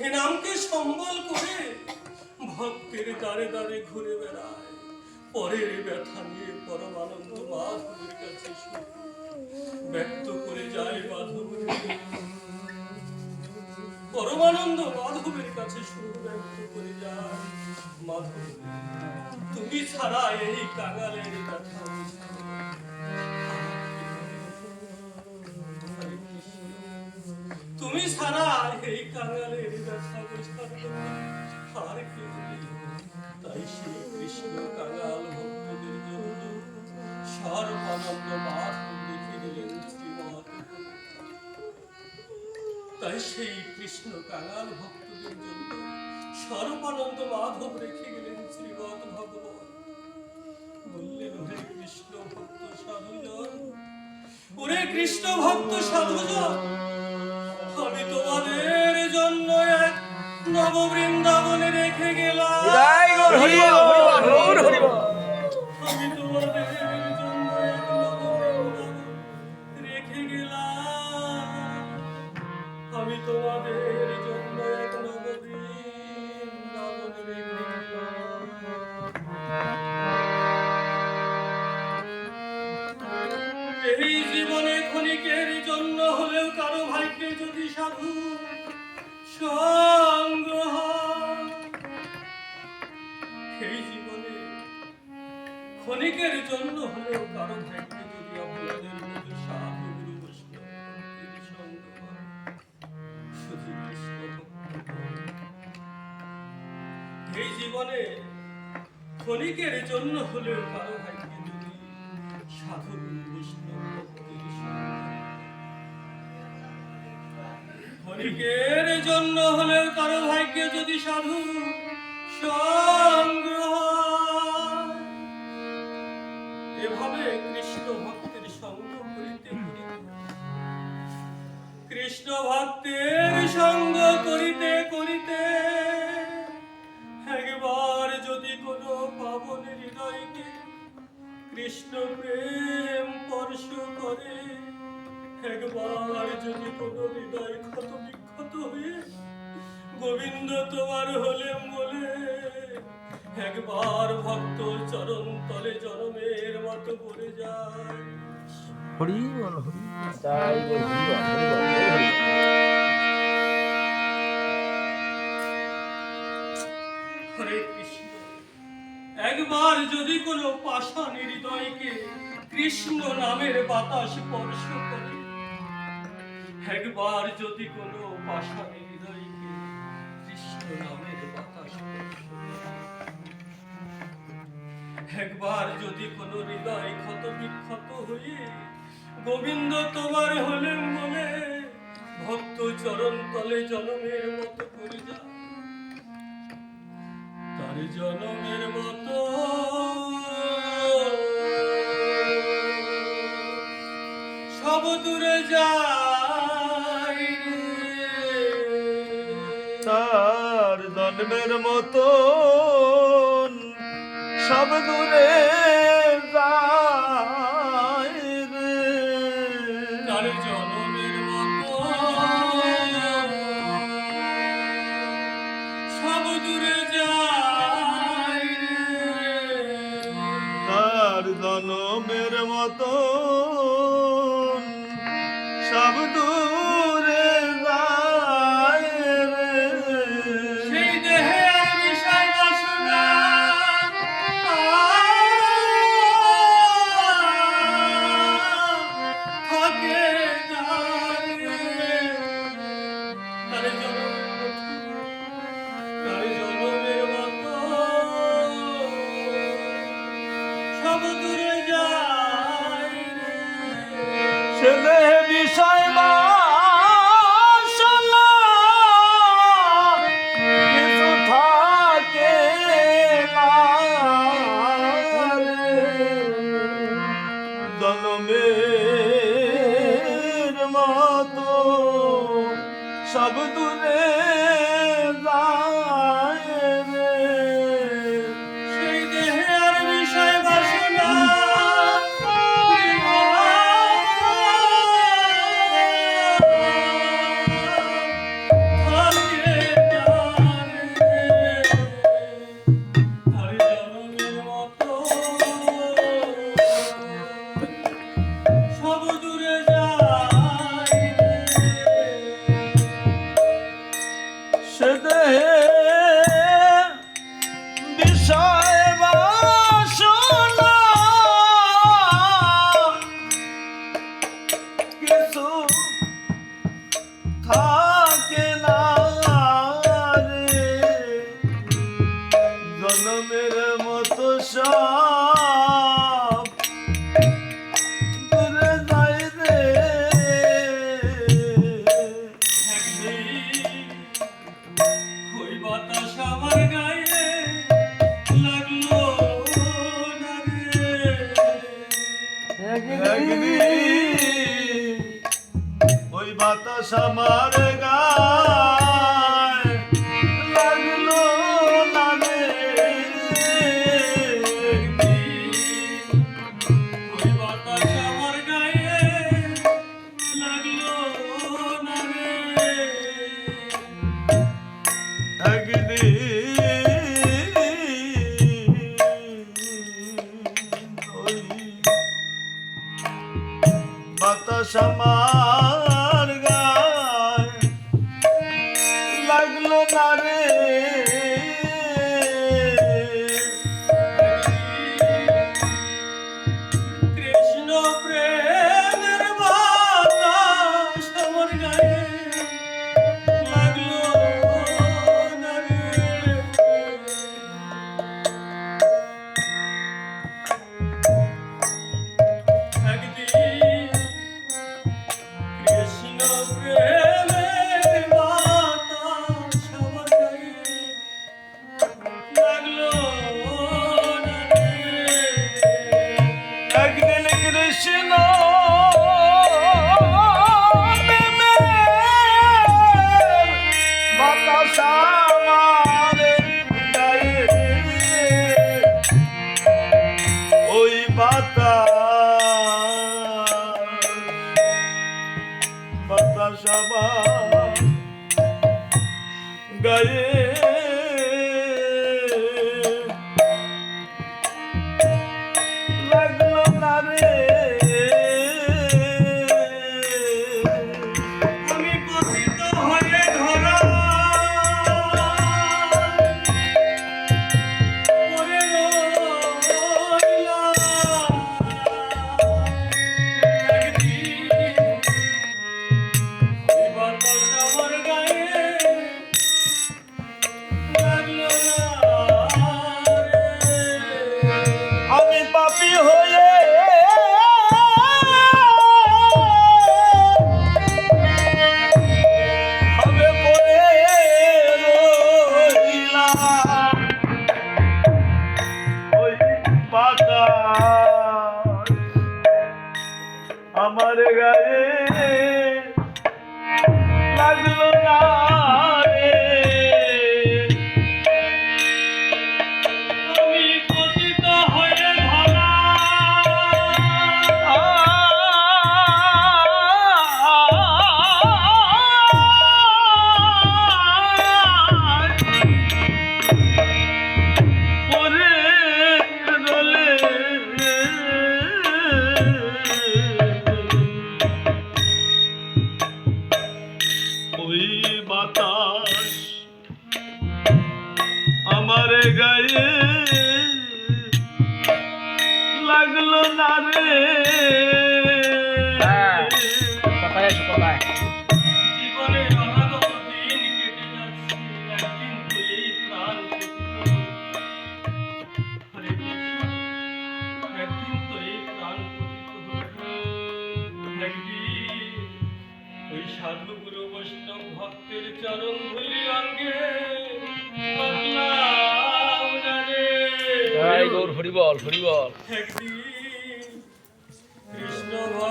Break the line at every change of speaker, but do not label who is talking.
এ নামকে সম্বল করে ভক্তের দ্বারে দ্বারে ঘুরে বেড়ায়, পরের ব্যথা নিয়ে পরমানন্দ মাধবের কাছে ব্যক্ত করে যায়। মাধবের পরমানন্দ মাধবের কাছে সুর ব্যক্ত করে যায়। মাধব, তুমি ছাড়া এই কাঙালের ব্যথা তুমি ছাড়া এই কাঙালের ব্যথা বোঝার আর কে? তাই সেই কৃষ্ণ কাঙাল ভক্তদের জন্য সর্বানন্দ মাধব রেখে গেলেন শ্রীমৎ। তাই সেই কৃষ্ণ কাঙাল ভক্তদের জন্য সর্বানন্দ মাধব রেখে গেলেন শ্রীমৎ ভগবান। বললেন, ওরে কৃষ্ণ ভক্ত সাধুজন, ওরে কৃষ্ণ ভক্ত সাধুজন, আমি তোমাদের জন্য এক নব বৃন্দাবনে রেখে গেলাম। আমি তোমাদের জন্য এক নব বৃন্দাবন রেখে গেলাম। আমি তোমাদের জন্য এক নব বৃন্দাবন রেখে গেলাম। এই জীবনে ক্ষণিকের জন্য হলেও কারো ভাগ্যে যদি সাধু সঙ্গ হয়, এই জীবনে ক্ষণিকের জন্য হলেও কারো ভাগ্যে যদি আপনাদের মতো সাধু গুরু বৈষ্ণবের সঙ্গ হয়, শুধু কৃষ্ণ ভক্ত। এই জীবনে ক্ষণিকের জন্য হলেও কারো ভাগ্যে যদি সাধু গুরু বৈষ্ণব ভক্তের সঙ্গ হয়, ক্ষণিকের জন্য হলেও কারো ভাগ্যে যদি সাধু সঙ্গ হয়, এভাবে কৃষ্ণ ভক্তের সঙ্গ করিতে করিতে, কৃষ্ণ ভক্তের সঙ্গ করিতে করিতে একবার যদি কোনো পাবন হৃদয়কে কৃষ্ণ প্রেম স্পর্শ করে, একবার যদি কোনো হৃদয় ক্ষত বিক্ষত হয়ে গোবিন্দ তোমার হলেন বলে একবার ভক্ত চরণ তলে জনমের মতো পড়ে যায়।
হরি বল, হরি তাই বল, হরি বল, হরি বল,
হরে কৃষ্ণ। একবার যদি কোনো পাষাণ হৃদয়কে কৃষ্ণ নামের বাতাস স্পর্শ করে, একবার যদি কোনো পাষাণ হৃদয়কে কৃষ্ণ নামের বাতাস স্পর্শ করে, একবার যদি কোনো হৃদয় ক্ষত বিক্ষত হয়ে গোবিন্দ তোমার হলেন বলে ভক্ত চরণ তলে জনমের মতো করে যায়, তার জনমের মতো সব দূরে যায়,
তার জন্মের মতো সব দূরে যায় রে।
তার জনমের মতো সব দূরে যায় রে।
তার জনমের মতো সব দূরে যায় রে।
সেই দেহের বিষয় বাসনা থাকে তার জনমের মতো সব দূরে যায় রে।
সে দেহে বিষয় বাসনা কিছু থাকে না রে। জনমের মতো সব দূরে যায় রে।
সেই দেহে আর বিষয় বাসনা থাকে
সে দেহে বিষয় বাসনা কিছু থাকে না রে, জনমের মতো সব দূরে যায় রে।
ওই বাতাস আমার গায়ে লাগলো না রে।
একদিন ওই বাতাস আমার গায়ে লাগলো না রে।
ওই বাতাস আমার গায়ে লাগলো না রে।
একদিন ওই বাতাস আমার গায়ে লাগলো না রে।
কৃষ্ণ প্রেমের বাতাস আমার গায়ে লাগলো না রে। একদিন কৃষ্ণ প্রেমের বাতাস আমার গায়ে লাগলো না রে।
একদিন কৃষ্ণ বাতাস আমার গায়ে ওই বাতাস আমার গায়ে লাগলো না রে।
আমি পতিত হয়ে ধরা পড়ে রইলাম। একদিন ওই বাতাস আমার গায়ে লাগলো না রে।
আমি পাপী হয়ে হবে পড়ে রইলাম ওই বাতাস আমার গায়ে লাগলো না রে।
আমি পতিত হয়ে ধরা
পরে রলে ওই বাতাস আমার গায়ে লাগলো না রে।
জীবনের অনাগত দিন কেটে যাচ্ছে, একদিন তো এই প্রাণ পতিত হরে কৃষ্ণ, একদিন তো এই প্রাণ পতিত হবে। একদিন ওই সাধু গুরু বৈষ্ণব ভক্তের চরণ ধুলি অঙ্গে পাতলাম না রে।
হরি বল হরি বল।
একদিন কৃষ্ণ ভক্ত